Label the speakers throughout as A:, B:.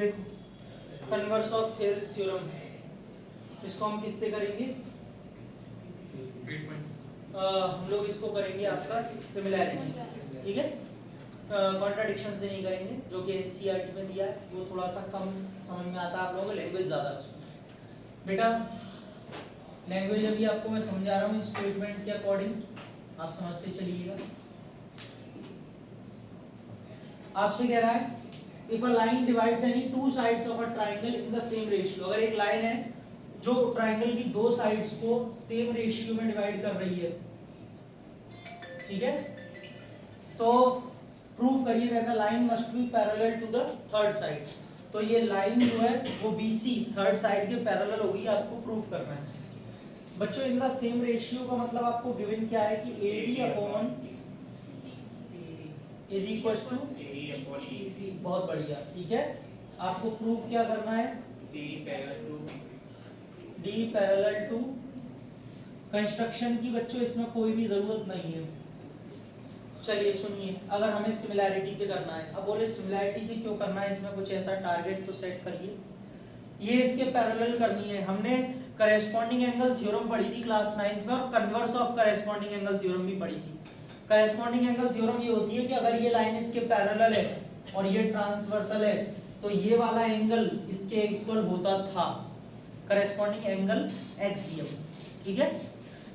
A: देखो converse of Thales theorem, इसको हम किससे करेंगे? हम लोग इसको करेंगे आपका सिमिलैरिटी से, ठीक है, कॉन्ट्राडिक्शन से नहीं करेंगे, जो कि एनसीईआरटी में दिया है, वो थोड़ा सा कम समझ में आता है आप लोगों को, लैंग्वेज ज़्यादा उसमें। बेटा लैंग्वेज अभी आपको मैं समझा रहा हूँ स्टेटमेंट के अकॉर्डिंग, आप समझते चलिएगा। आपसे कह रहा है if a line divides any two sides of a triangle in the same ratio, अगर एक लाइन है जो ट्राइंगल की दो साइड्स को सेम रेशियो में डिवाइड कर रही है, ठीक है, तो प्रूव करिए that the line must be parallel to the third side. तो ये लाइन जो है वो बीसी थर्ड साइड के पैरेलल होगी, आपको प्रूव करना है। बच्चों इन द सेम रेशियो का मतलब आपको गिवन क्या है कि AD upon is equal to EC, बहुत बढ़िया, ठीक है। आपको प्रूव क्या करना है? D पैरेलल टू, कंस्ट्रक्शन की बच्चों इसमें कोई भी जरूरत नहीं है। चलिए सुनिए, अगर हमें सिमिलैरिटी से करना है, अब बोले सिमिलैरिटी से क्यों करना है, इसमें कुछ ऐसा टारगेट तो सेट करिए। ये इसके पैरेलल करनी है। हमने करेस्पॉन्डिंग एंगल थ्योरम पढ़ी थी क्लास 9th में, और converse of corresponding angle theorem भी पढ़ी थी। करेस्पॉन्डिंग एंगल थ्योरम ये होती है कि अगर ये लाइन इसके पैरेलल है और ये ट्रांसवर्सल है, तो ये वाला एंगल इसके इक्वल होता था, करेस्पॉन्डिंग एंगल एक्सियम, ठीक है।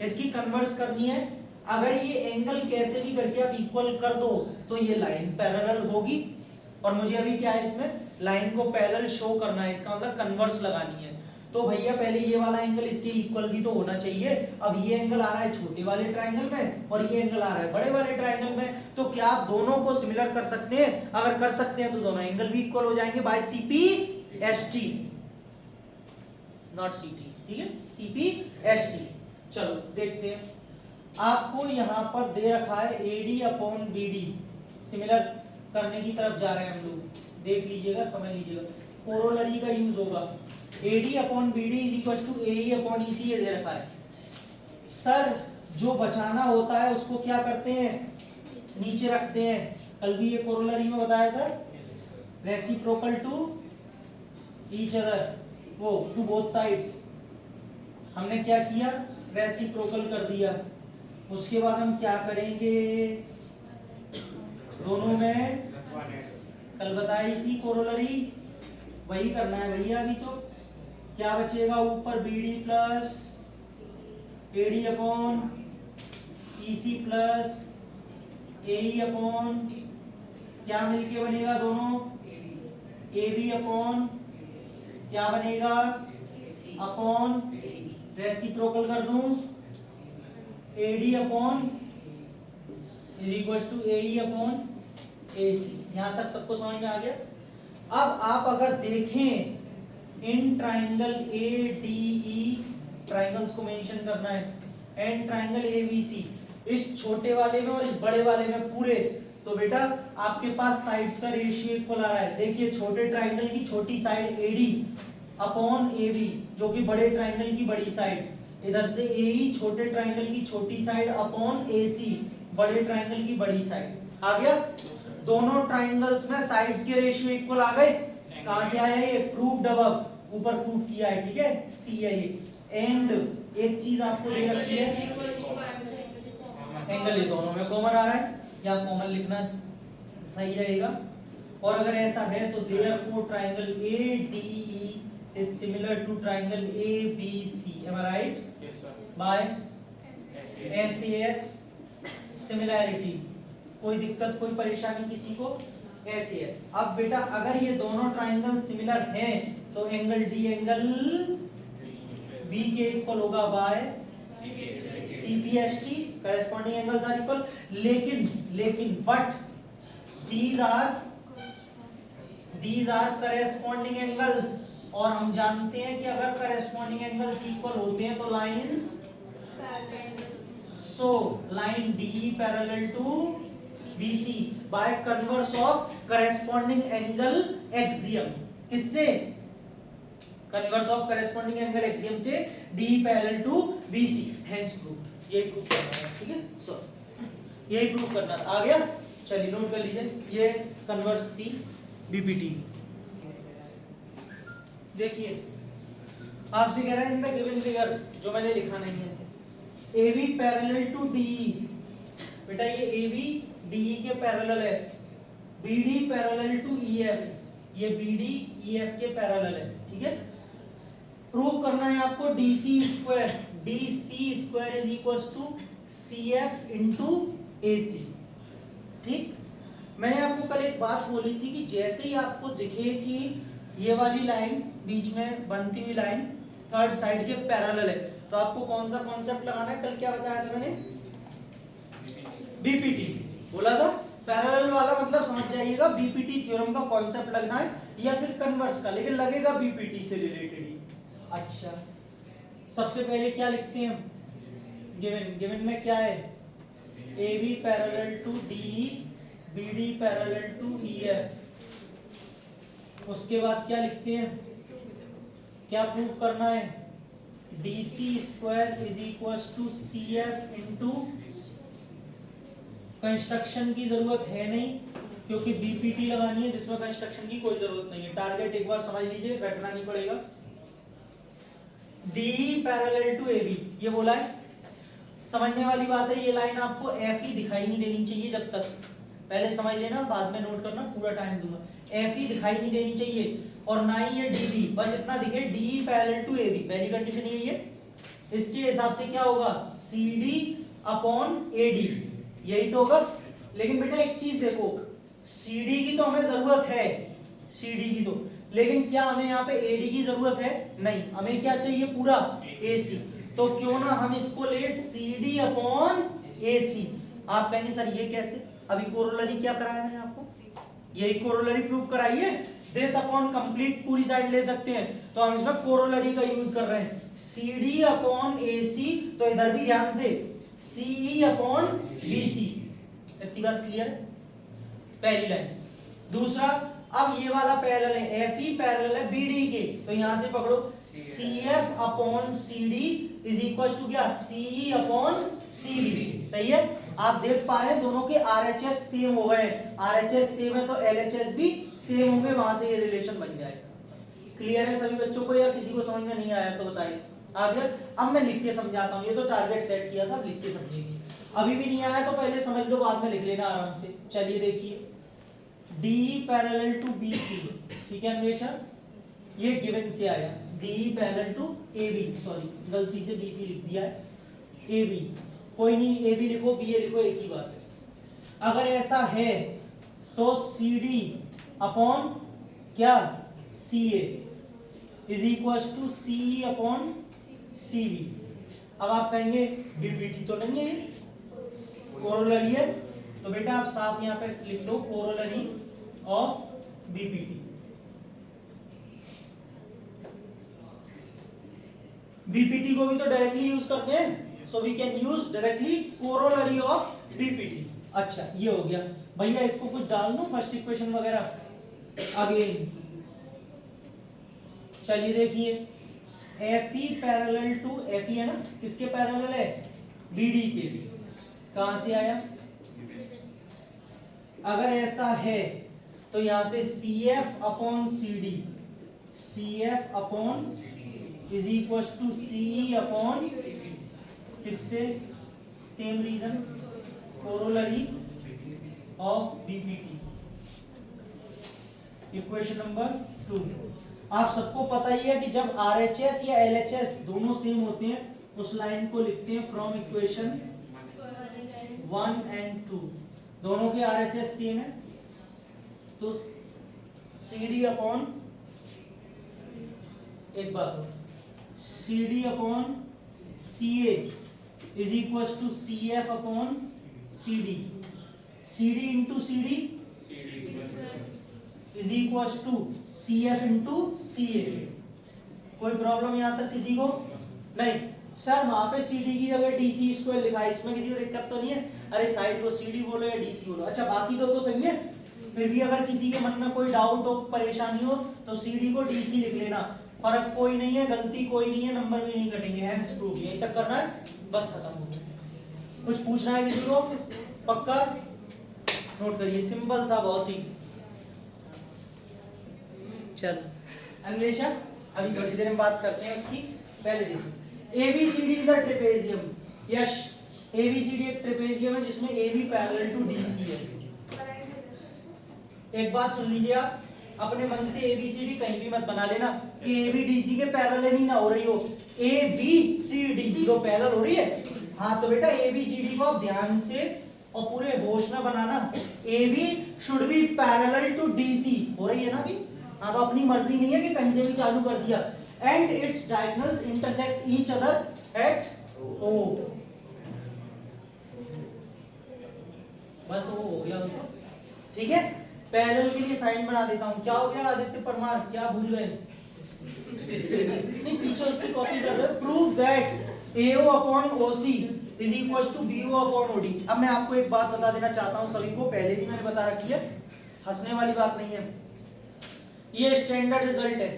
A: इसकी कन्वर्स करनी है, अगर ये एंगल कैसे भी करके आप इक्वल कर दो तो ये लाइन पैरेलल होगी, और मुझे अभी क्या है इसमें लाइन को पैरेलल शो करना है, इसका मतलब कन्वर्स लगानी है। तो भैया पहले ये वाला एंगल इसके इक्वल भी तो होना चाहिए। अब ये एंगल आ रहा है छोटे वाले ट्राइंगल में और ये एंगल आ रहा है बड़े वाले ट्राइंगल में, तो क्या आप दोनों को सिमिलर कर सकते हैं? अगर कर सकते हैं तो दोनों एंगल भी इक्वल हो जाएंगे बाय CPST, नॉट CT, ठीक है, CPST। चलो देखते हैं, आपको यहाँ पर दे रखा है AD अपॉन BD, सिमिलर करने की तरफ जा रहे हैं हम लोग, देख लीजिएगा, समझ लीजिएगा, कोरोलरी का यूज होगा। AD upon BD is equal to AE upon EC, ये दे रखा है। सर जो बचाना होता है उसको क्या करते हैं? नीचे रखते हैं। कल भी ये कोरोलरी में बताया था, रेसिप्रोकल टू ईच अदर, वो टू बोथ साइड्स। हमने क्या किया? रेसिप्रोकल कर दिया। उसके बाद हम क्या करेंगे? दोनों में कल बताई थी कोरोलरी, वही करना है भैया। अभी तो क्या बचेगा? ऊपर BD plus AD upon EC plus AE upon क्या मिलके बनेगा? दोनों AB अपॉन क्या बनेगा? अपॉन रेसिप्रोकल कर दूं, AD upon is equal to AE upon AC। यहां तक सबको समझ में आ गया? अब आप अगर देखें इन ट्राइंगल ADE, ट्राइंगल्स को मेंशन करना है, एंड ट्राइंगल ABC, इस छोटे वाले में और इस बड़े वाले में पूरे, तो बेटा आपके पास साइड्स का रेशियो इक्वल आ रहा है। देखिए छोटे ट्राइंगल की छोटी साइड AD अपॉन AB, जो कि बड़े ट्राइंगल की बड़ी साइड, इधर से AE छोटे ट्राइंगल की छोटी साइड अपॉन AC बड़े ट्राइंगल की बड़ी साइड। आ गया? दोनों ट्राइंगल्स में साइड्स के रेशियो इक्वल आ गए। कहां से आया ये? प्रूव्ड अबव, ऊपर प्रूव किया है, ठीक है, C है ये। एंड एक चीज आपको दे रखी है, एंगल ये दोनों में कॉमन आ रहा है, या कॉमन लिखना सही रहेगा। और अगर ऐसा है तो therefore triangle ADE is similar to triangle ABC, am I right?
B: Yes sir.
A: By SAS similarity। कोई दिक्कत, कोई परेशानी किसी को? SAS। अब बेटा अगर ये दोनों ट्राइंगल सिमिलर हैं तो एंगल D एंगल B के इक्वल होगा bye CPST, corresponding angles are equal। लेकिन but these are corresponding angles, और हम जानते हैं कि अगर corresponding angles equal होते हैं तो lines, so line DE parallel to BC by converse of corresponding angle axiom। किससे? converse of corresponding angle axiom से DE parallel to BC, hence proved। यही प्रूव करना है, ठीक है, सो यही प्रूव करना था। आ गया? चलिए नोट कर लीजिए, ये कन्वर्स थी BPT। देखिए आपसे कह रहा है इन द गिवन फिगर, जो मैंने लिखा नहीं है, AB पैरेलल टू DE, बेटा ये AB DE के पैरेलल है, BD पैरेलल टू EF, ये BD EF के पैरेलल है, ठीक है। प्रूव करना है आपको DC square is equal to CF into AC, ठीक। मैंने आपको कल एक बात बोली थी कि जैसे ही आपको दिखे कि ये वाली लाइन बीच में बनती हुई लाइन थर्ड साइड के पैरेलल है, तो आपको कौन सा कॉन्सेप्ट लगाना है? कल क्या बताया था मैंने? बीपीटी बोला था। पैरेलल वाला मतलब समझ जाइएगा, बीपीटी थ्योरम का कॉन्सेप्ट लगना है या फिर कन्वर्स का, लेकिन लगेगा बीपीटी से रिलेटेड ही। अच्छा, सबसे पहले क्या लिखते हैं? गिवन में क्या है? AB parallel to DE, BD parallel to EF। उसके बाद क्या लिखते हैं? क्या प्रूव करना है? DC square is equal to CF into, construction की जरूरत है नहीं क्योंकि बीपीटी लगानी है जिसमें कंस्ट्रक्शन की कोई जरूरत नहीं है। टारगेट एक बार समझ लीजिए, रटना नहीं पड़ेगा। DE पैरेलल टू AB ये बोला है, समझने वाली बात है। ये लाइन आपको FE दिखाई नहीं देनी चाहिए जब तक, पहले समझ लेना, बाद में नोट करना, पूरा टाइम दूंगा। FE दिखाई नहीं देनी चाहिए और ना ही ये DD, बस इतना दिखे DE पैरेलल टू AB, पहली कंडीशन यही है। इसके हिसाब से क्या होगा? CD अपॉन AD, यही तो होगा। लेकिन बेटा एक चीज देखो, CD की तो हमें जरूरत है, CD की तो, लेकिन क्या हमें यहाँ पे AD की जरूरत है? नहीं, हमें क्या चाहिए? पूरा AC। तो क्यों ना हम इसको ले CD अपॉन AC। आप कहेंगे सर ये कैसे? अभी कोरोलरी क्या कराया मैंने आपको? यही कोरोलरी प्रूव कराई है। दिस अपॉन कंप्लीट पूरी साइड ले सकते हैं, तो हम इसमें कोरोलरी का यूज कर रहे हैं। CD अपॉन AC, तो इधर भी ध्यान से CE अपॉन BC। इतनी बात क्लियर है? पहली लाइन। दूसरा, अब ये वाला पैरेलल है, FE पैरेलल है BD के, तो यहां से पकड़ो CF upon CD is equal to क्या? CE upon CB। सही है? आप देख पा रहे हैं दोनों के RHS सेम हो गए। RHS सेम है तो LHS भी सेम होंगे, वहां से ये रिलेशन बन जाएगा। क्लियर है सभी बच्चों को, या किसी को समझ में नहीं आया तो बताइए। आ गया? अब मैं लिख के समझाता हूँ, ये तो टारगेट सेट किया था, अब लिख के समझेंगे। अभी भी नहीं आया तो पहले समझ लो, बाद में लिख लेना आराम से। चलिए देखिए, DE पैरेलल टू BC, ठीक है अन्वेषा, ये गिवन से आया। DE parallel to AB, sorry गलती से BC लिख दिया है, AB, कोई नहीं, AB लिखो BA लिखो, एक ही बात है। अगर ऐसा है तो CD अपॉन क्या? CA is equal to CE upon CB। अब आप कहेंगे बीपीटी तो नहीं है, कोरोलरी है, तो बेटा आप साफ यहाँ पे लिख लो कोरोलरी ऑफ बीपीटी। बीपीटी को भी तो डायरेक्टली यूज करते हैं, so we can use directly corollary of BPT. अच्छा, ये हो गया भैया। इसको कुछ डाल दूं फर्स्ट इक्वेशन वगैरह अगेन। चलिए देखिए, FE पैरेलल टू, FE है ना, किसके पैरेलल है? BD के। कहां से आया? अगर ऐसा है तो यहां से CF upon CD, CF upon is equal to CE upon किससे? Same reason, corollary of BPT. Equation number 2। आप सबको पता ही है कि जब RHS या LHS दोनों सेम होते हैं उस लाइन को लिखते हैं फ्रॉम इक्वेशन 1 एंड 2। दोनों के RHS सेम है तो CD अपॉन, एक बात हो, CD upon CA is equal to CF upon CD। CD into CD is equal to CF into CA। कोई प्रॉब्लम यहां तक किसी को? नहीं सर, वहां पे CD की जगह DC स्क्वायर लिखा है, इसमें किसी को दिक्कत तो नहीं है? अरे साइड को CD बोलो या DC बोलो। अच्छा, बाकी तो सही है। फिर भी अगर किसी के मन में कोई डाउट हो, परेशानी हो, तो CD को DC लिख लेना, फर्क कोई नहीं है, गलती कोई नहीं है, नंबर भी नहीं कटेंगे। हैंस प्रूफ यहीं तक करना है, बस खत्म हो गया। कुछ पूछना है किसी को? पक्का? नोट करिए, सिंपल था बहुत ही। चल अन्वेषा, अभी थोड़ी देर में बात करते हैं उसकी, पहले देखो ABCD is a trapezium. Yash, ABCD एक ट्रेपेजियम है जिसमें एबी पैरेलल टू डीसी है। एक बात सुन लीजिए आप, अपने मन से एबीसीडी कहीं भी मत बना लेना कि एबीडीसी के पैरेलल ही ना हो रही हो। एबीसीडी तो पैरेलल हो रही है, हाँ तो बेटा एबीसीडी को आप ध्यान से और पूरे होश में बनाना, AB should be parallel to DC हो रही है ना अभी, हाँ तो अपनी मर्जी नहीं है कि कहीं से भी चालू कर दिया। And it's diagonals intersect each other at O, बस वो हो गया उनको, ठीक है। पैरेलल के लिए साइन बना देता हूं, क्या हो गया आदित्य परमार, क्या भूल गए? नहीं पीछे उसकी कॉपी कर रहे हो। Prove that AO upon OC is equal to BO upon OD। अब मैं आपको एक बात बता देना चाहता हूं सभी को, पहले भी मैंने बता रखी है, हंसने वाली बात नहीं है, ये स्टैंडर्ड रिजल्ट है,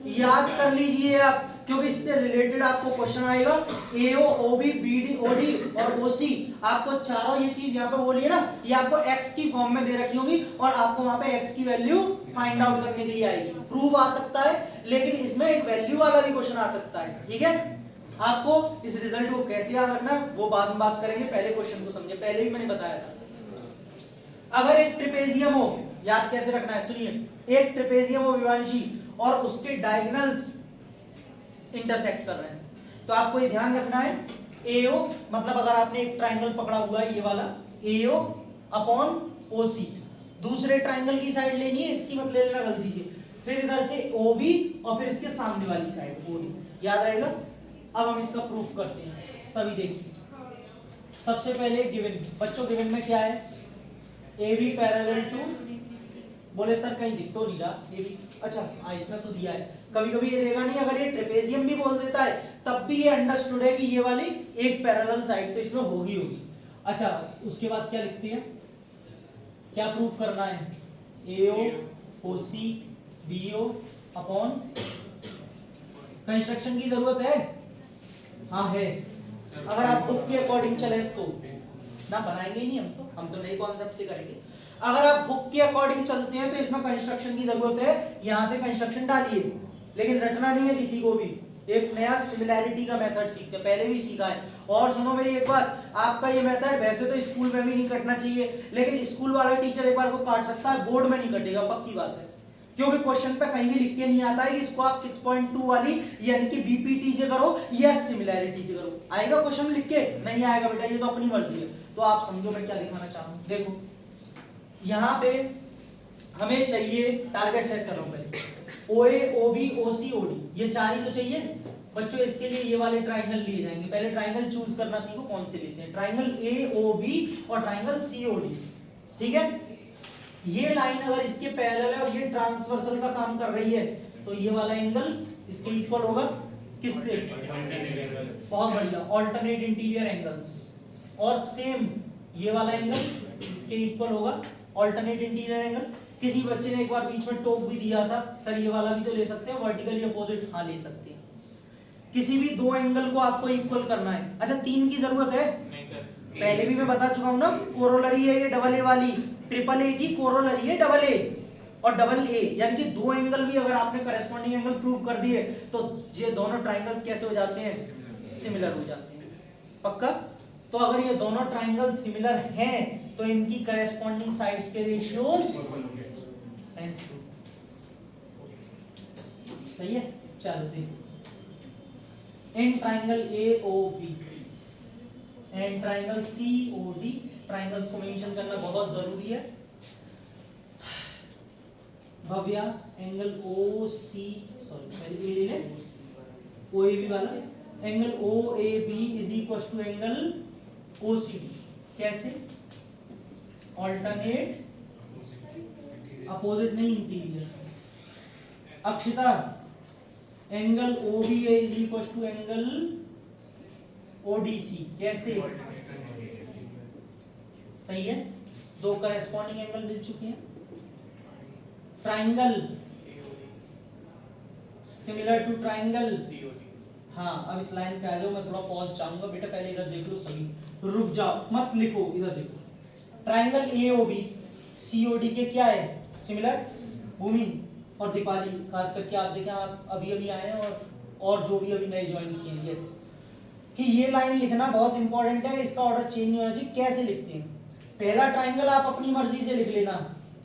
A: याद कर लीजिए आप, क्योंकि इससे रिलेटेड आपको क्वेश्चन आएगा। AO OB BD OD और OC, आपको चारों ये चीज यहाँ पे बोली है ना, ये आपको x की फॉर्म में दे रखी होगी और आपको वहां पे x की वैल्यू फाइंड आउट करने के लिए आएगी। प्रूव आ सकता है, लेकिन इसमें एक वैल्यू वाला भी क्वेश्चन आ सकता है, ठीक है। आपको इस रिजल्ट को कैसे याद रखना है वो बाद में बात करेंगे, पहले क्वेश्चन को समझिए, पहले भी मैंने बताया था। अगर एक ट्रेपेजियम हो, याद कैसे रखना है सुनिए, एक ट्रेपेजियम हो विवांशी और उसके डायगोनल्स इंटरसेक्ट कर रहे हैं, तो आपको ये ध्यान रखना है AO, मतलब अगर आपने एक ट्रायंगल पकड़ा हुआ है ये वाला, AO अपॉन OC, दूसरे ट्रायंगल की साइड लेनी है, इसकी मत ले लेना गलती से, फिर इधर से OB और फिर इसके सामने वाली साइड OD, याद रहेगा। अब हम इसका प्रूफ करते हैं, सभी देखिए। सबसे पहले गिवन, बच्चों गिवन में क्या है, AB पैरेलल टू, बोले सर कहीं दिख तो नहीं रहा AB, अच्छा हाँ इसमें तो दिया है, कभी कभी ये देगा नहीं, अगर ये ट्रेपेजियम भी बोल देता है तब भी ये अंडरस्टूड है कि ये वाली एक पैरेलल साइड तो इसमें होगी। अच्छा उसके बाद क्या लिखते हैं, क्या प्रूफ करना है, AO OC BO upon, construction की जरूरत है, हाँ है, अगर आप बुक के अकॉर्डिंग चले तो ना, बनाएंगे ही नहीं हम तो नए कॉन्सेप्ट से करेंगे। अगर आप बुक के अकॉर्डिंग चलते हैं तो इसमें कंस्ट्रक्शन की जरूरत है, यहां से कंस्ट्रक्शन डालिए, लेकिन रटना नहीं है किसी को भी, एक नया सिमिलैरिटी का मेथड सीखते हैं, पहले भी सीखा है। और सुनो मेरी एक बात, आपका ये मेथड वैसे तो स्कूल में भी नहीं कटना चाहिए, लेकिन स्कूल वाला टीचर एक बार को काट सकता है, बोर्ड में नहीं कटेगा, पक्की बात है, क्योंकि क्वेश्चन पे कहीं भी लिख के नहीं आता है कि इसको आप 6.2 वाली यानी कि बीपीटी से करो या सिमिलैरिटी से करो, आएगा क्वेश्चन लिख के? नहीं आएगा बेटा, ये तो अपनी मर्जी है। तो आप समझो मैं क्या दिखाना चाह रहा हूं, देखो यहाँ पे हमें चाहिए, टारगेट सेट कर रहा हूं पहले, OA OB OC OD, ये चार ही तो चाहिए बच्चों। इसके लिए ये वाले ट्राइंगल लिए जाएंगे, पहले ट्राइंगल चूज करना सीखो कौन से लेते हैं, ट्राइंगल AOB और ट्राइंगल COD, ठीक है। ये लाइन अगर इसके पैरेलल है और ये ट्रांसवर्सल का काम कर रही है तो ये वाला एंगल इसके इक्वल होगा किससे, बहुत बढ़िया, ऑल्टरनेट इंटीरियर एंगल्स, और सेम ये वाला एंगल इसके इक्वल होगा ऑल्टरनेट इंटीरियर एंगल। किसी बच्चे ने एक बार बीच में टोक भी दिया था, सर ये वाला भी तो ले सकते हैं वर्टिकली अपोजिट, हाँ ले सकते हैं। किसी भी दो एंगल को आपको इक्वल करना है, अच्छा तीन की जरूरत है नहीं सर, पहले भी मैं बता चुका हूं ना, कोरोलरी है ये डबल ए वाली, ट्रिपल ए की कोरोलरी है डबल ए और डबल ए, यानी कि दो एंगल भी अगर आपने करेस्पॉन्डिंग एंगल प्रूव कर दिए तो ये दोनों ट्राइंगल्स कैसे हो जाते हैं, सिमिलर हो जाते हैं, पक्का। तो अगर ये दोनों ट्राइंगल सिमिलर हैं तो इनकी करेस्पॉन्डिंग साइड्स के रेशियोज सही है। चलो देखो in triangle AOB and triangle COD, triangles को मेंशन करना बहुत जरूरी है। भव्या एंगल पहले ले ले OAB वाला, angle OAB is equal to angle OCD, कैसे, ऑल्टरनेट अपोजिट नहीं interior. Akshita angle OBA is equal to angle ODC, कैसे, सही है, दो करेस्पॉन्डिंग एंगल मिल चुके हैं। ट्राइंगल सिमिलर टू ट्राइंगल, हाँ अब इस लाइन पे आ जाओ, मैं थोड़ा पॉज चाहूंगा बेटा, पहले इधर देख लो सभी, रुक जाओ मत लिखो, इधर देखो। ट्राइंगल AOB COD के क्या है, सिमिलर भूमि, और दीपाली, खास करके आप देखें, आप अभी अभी आए हैं और जो भी अभी नए ज्वाइन किए हैं, यस, कि ये लाइन लिखना बहुत इंपॉर्टेंट है, इसका ऑर्डर चेंज नहीं होना चाहिए। कैसे लिखते हैं? पहला ट्राइंगल आप अपनी मर्जी से लिख लेना,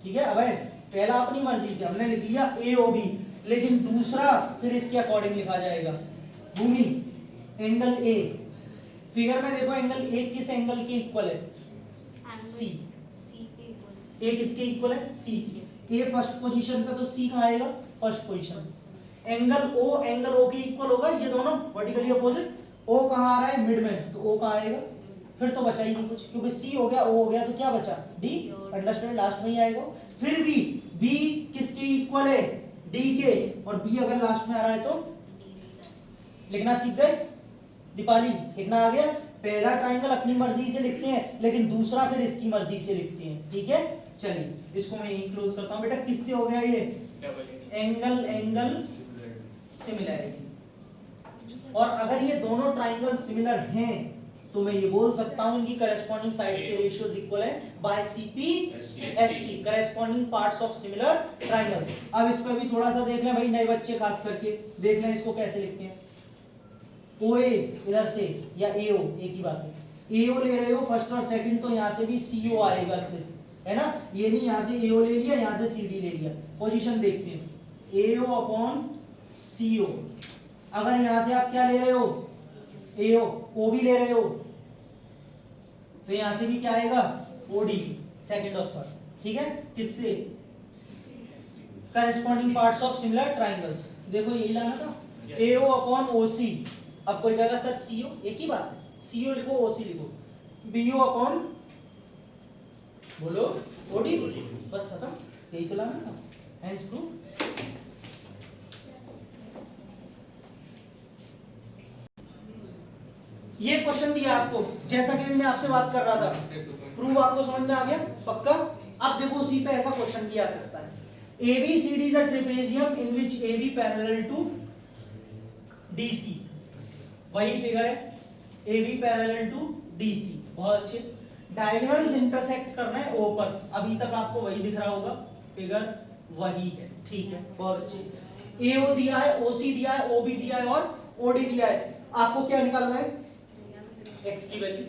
A: ठीक है, अबे पहला अपनी मर्जी से हमने लिख लिया AOB, लेकिन दूसरा फिर इसके अकॉर्डिंग लिखा जाएगा। भूमि, एंगल A, फिगर में देखो एंगल A किस एंगल के इक्वल है? C। A किसके इक्वल है? C। A फर्स्ट पोजीशन पे, तो C कहाँ आएगा? First position. एंगल O के इक्वल होगा, ये दोनों वर्टिकली अपोजिट। O कहाँ आ रहा है? मिड में, तो O कहाँ आएगा? फिर तो बचा ही नहीं कुछ, क्योंकि C हो गया, O हो गया, तो क्या बचा? D। अंडरस्टैंड, लास्ट में ही आएगा। फिर भी B किसके इक्वल है? D के, और B अगर लास्ट में आ रहा है तो लिखना सीख गए दीपाली? लिखना आ गया? पहला ट्राइंगल अपनी मर्जी से लिखते हैं, लेकिन दूसरा फिर इसकी मर्जी से लिखते हैं, ठीक है। चलिए इसको मैं यहीं क्लोज करता हूं। बेटा किससे हो गया ये? Angle similarity. और अगर ये दोनों ट्राइंगल सिमिलर हैं तो मैं ये बोल सकता हूं इनकी करस्पॉन्डिंग साइड्स के रेशियोज इक्वल है by CP/ST, corresponding parts of similar triangle. अब इस पे भी थोड़ा सा देख लें भाई, नए बच्चे खास करके देख लें इसको कैसे लिखते हैं। OA इधर से या AO, एक ही बात है। AO ले रहे हो फर्स्ट और सेकंड, तो यहां से भी CO आएगा सिर्फ, है ना। ये नहीं यहां से AO ले लिया, यहां से CD ले लिया। पोजीशन देखते हैं, AO अपॉन CO। अगर यहां से आप क्या ले रहे हो? AO, OB ले रहे हो, तो यहां से भी क्या आएगा? OD, सेकंड और थर्ड, ठीक है। किससे? Corresponding parts of similar triangles. देखो यही लाना था, AO अपॉन OC। अब कोई कहेगा सर CO, एक ही बात है, CO लिखो OC लिखो। BO अपॉन, बोलो, OD, बस खत्म, यही तो लाना था। Hence prove. ये क्वेश्चन दिया आपको, जैसा कि मैं आपसे बात कर रहा था, प्रूव आपको समझ में आ गया पक्का? अब देखो उसी पे ऐसा क्वेश्चन भी आ सकता है। ABCD is a trapezium in which AB parallel to DC। वही फिगर है, AB पैरेलल टू DC, बहुत अच्छे। डायगोनल्स इंटरसेक्ट करना है O पर, अभी तक आपको वही दिख रहा होगा, फिगर वही है, ठीक है, बहुत अच्छे। AO दिया है, OC दिया है, OB दिया है और OD दिया है। आपको क्या निकालना है? X की वैल्यू।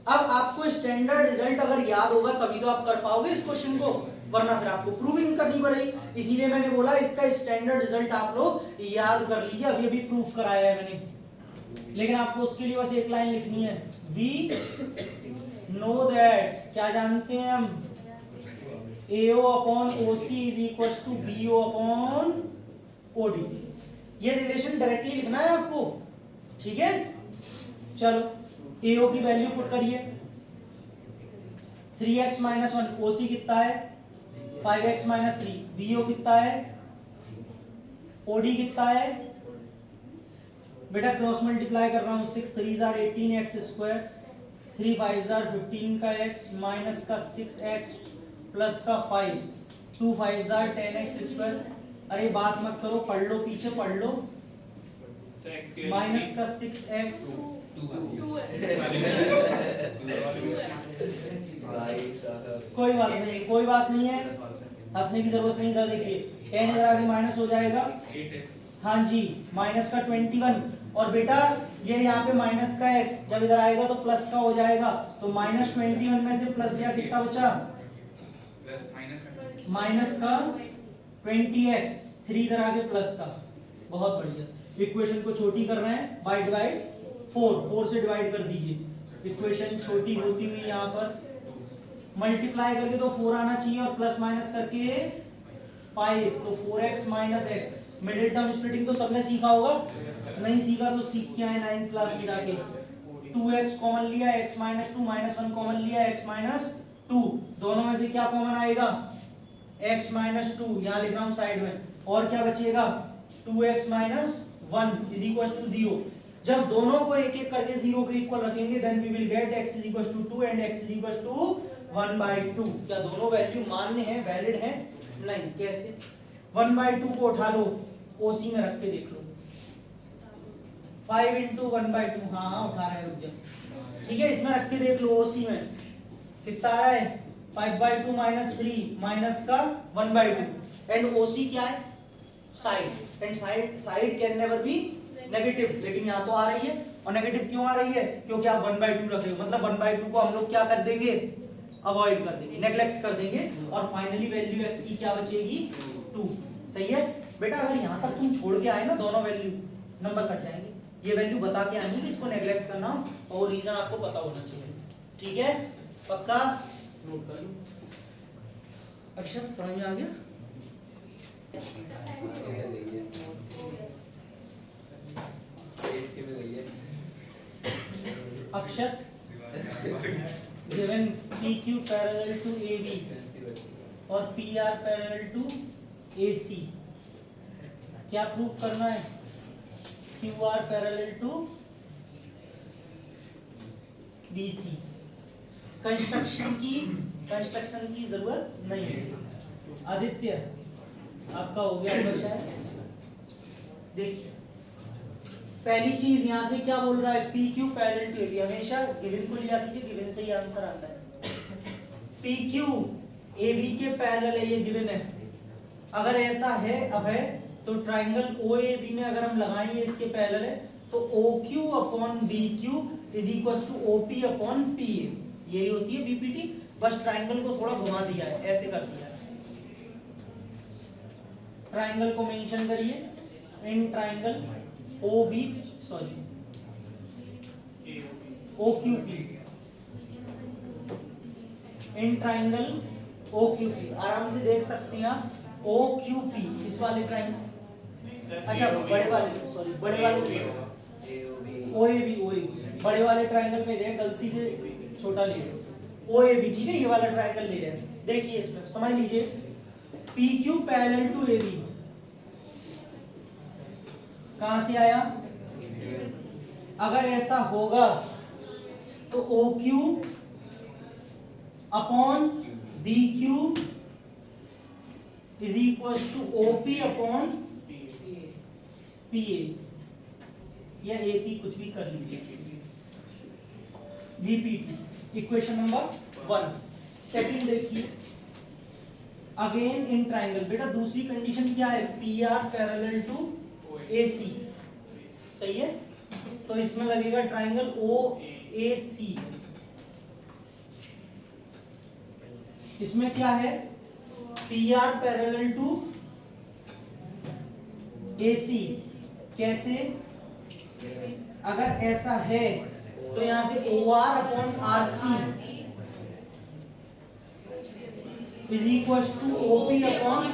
A: अब आपको स्टैंडर्ड रिजल्ट अगर याद होगा तभी तो आप कर पाओगे इस क्वेश्चन को, वरना फिर आपको प्रूविंग करनी पड़ेगी। इसीलिए मैंने बोला इसका स्टैंडर्ड रिजल्ट आप लोग याद कर लीजिए, अभी अभी प्रूफ कराया है मैंने, लेकिन आपको उसके लिए बस एक लाइन लिखनी है। वी नो दैट, क्या जानते हैं हम? AO upon OC is equal to BO upon OD। ये रिलेशन डायरेक्टली लिखना है आपको, ठीक है। चलो AO की वैल्यू पुट करिए, 3x माइनस 1। OC कितना है? 5x minus 3। BO कितना है? OD कितना है? बेटा क्रॉस मल्टीप्लाई कर रहा हूं, 6 3 आर 18x स्क्वायर, 3 5 आर 15 का x माइनस का 6x प्लस का 5, 2 5 आर 10x स्क्वायर। अरे बात मत करो, पढ़ लो, पीछे पढ़ लो। माइनस का 6x, कोई बात नहीं, कोई बात नहीं है, हंसने की जरूरत नहीं था। देखिए 10 इधर आगे माइनस हो जाएगा, हाँ जी, माइनस का 21। और बेटा ये यहाँ पे माइनस का x जब इधर आएगा तो प्लस का हो जाएगा, तो माइनस 21 में से प्लस गया, कितना बचा? माइनस का 20x, 3 इधर आगे प्लस का। बहुत बढ़िया, इक्वेशन को छोटी कर रहे हैं, बाय डिवाइड 4 से डिवाइड कर दीजिए। इक्वेशन छोटी होती हुई यहाँ पर मल्टीप्लाई करके तो 4 आना चाहिए, और प्लस माइनस करके 5, तो 4x minus x। Middle term splitting तो सबने सीखा होगा, नहीं सीखा तो सीख के आए 9th क्लास में जाके। 2x कॉमन लिया, x माइनस 2, माइनस 1 कॉमन लिया, x माइनस 2। दोनों में से क्या कॉमन आएगा? x माइनस 2, यहाँ लिख रहा हूँ साइड में, और क्या बचेगा? 2x minus 1 is equal to 0। जब दोनों को एक एक करके 0 के इक्वल रखेंगे, then we will get x is equal to 2 and x is equal to 1/2। क्या दोनों वैल्यू मान्य है, वैलिड है? नहीं। कैसे? 1/2 को उठा लो, OC में रख के देख लो, 5 इंटू 1/2, हाँ उठा रहे हैं, रुक जाओ, ठीक है, इसमें रख के देख लो। OC में कितना आ रहा है? 5/2 माइनस 3 माइनस का 1/2, एंड OC क्या है? Side and side can never be negative, लेकिन यहाँ तो आ रही है। और नेगेटिव क्यों आ रही है? क्योंकि आप 1/2 रख रहे हो, मतलब 1/2 को हम लोग क्या कर देंगे, अवॉइड कर देंगे, नेग्लेक्ट कर देंगे, और फाइनली वैल्यू x की क्या बचेगी 2। सही है बेटा, अगर यहाँ तक तुम छोड़ के आए ना दोनों वैल्यू, नंबर कट जाएंगे। ये वैल्यू बता के आएंगे कि इसको नेग्लेक्ट करना, और रीजन आपको पता होना चाहिए। ठीक है, पक्का नोट कर लो। अच्छा समझ में आ गया? अक्षत given PQ parallel to AB और PR parallel to AC, क्या प्रूव करना है? QR parallel to BC। Construction की जरूरत नहीं है। आदित्य आपका हो गया होगा शायद। देखिए पहली चीज यहाँ से क्या बोल रहा है, PQ पैरेलल टू AB। हमेशा गिवन को लिया कीजिए, गिवन से ही आंसर आता है। PQ AB के पैरेलल है, ये गिवन है। अगर ऐसा है, अब है तो ट्राइंगल OAB में अगर हम लगाएंगे इसके पैरेलल है, तो OQ upon BQ is equal to OP upon PA। यही होती है BPT, बस ट्राइंगल को थोड़ा घुमा दिया है, ऐसे कर दिया है। ट्राइंगल को मेंशन करिए, in triangle OQP, in triangle OQP आराम से देख सकते हैं आप। OQP इस वाले ट्राइंगल, अच्छा बड़े वाले OAB बड़े वाले ट्राइंगल में रहे, गलती से छोटा ले रहे OAB, ठीक है, ये वाला ट्राइंगल ले रहे हैं। देखिए इसमें समझ लीजिए, PQ पैरेलल टू AB कहां से आया? अगर ऐसा होगा तो OQ upon BQ is equal to OP upon PA, या AP कुछ भी कर लीजिए। VPT equation number 1। सेकंड देखिए, अगेन इन ट्राइंगल। बेटा दूसरी कंडीशन क्या है? PR parallel to AC। सही है, तो इसमें लगेगा ट्राइंगल OAC। इसमें क्या है? PR parallel to AC। कैसे? अगर ऐसा है तो यहां से OR upon RC is equal to OP upon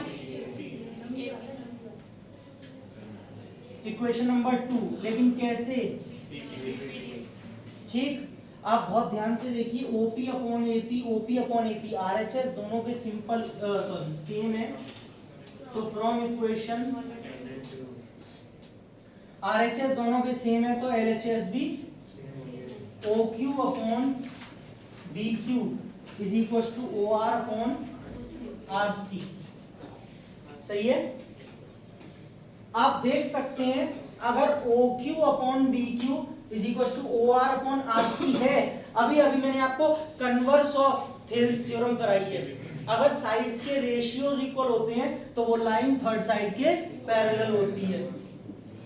A: equation number 2। लेकिन कैसे? ठीक, आप बहुत ध्यान से देखिए, OP upon AP, OP upon AP, RHS दोनों के सिंपल सेम है। तो फ्रॉम इक्वेशन RHS दोनों के सेम है, तो LHS भी OQ upon BQ is equal to OR upon RC। सही है, आप देख सकते हैं अगर OQ upon BQ is equal to OR upon RC है, अभी मैंने आपको कन्वर्स ऑफ थेल्स थ्योरम कराई है। अगर साइड्स के रेशियोज इक्वल होते हैं तो वो लाइन थर्ड साइड के पैरेलल होती है।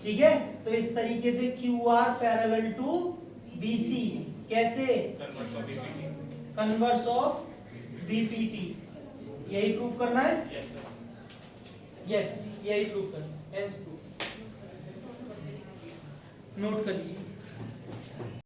A: ठीक है, तो इस तरीके से QR पैरेलल टू BC, कैसे? Converse of BPT। यही प्रूव करना है। यस, यही प्रूव करना है। नोट कर लीजिए।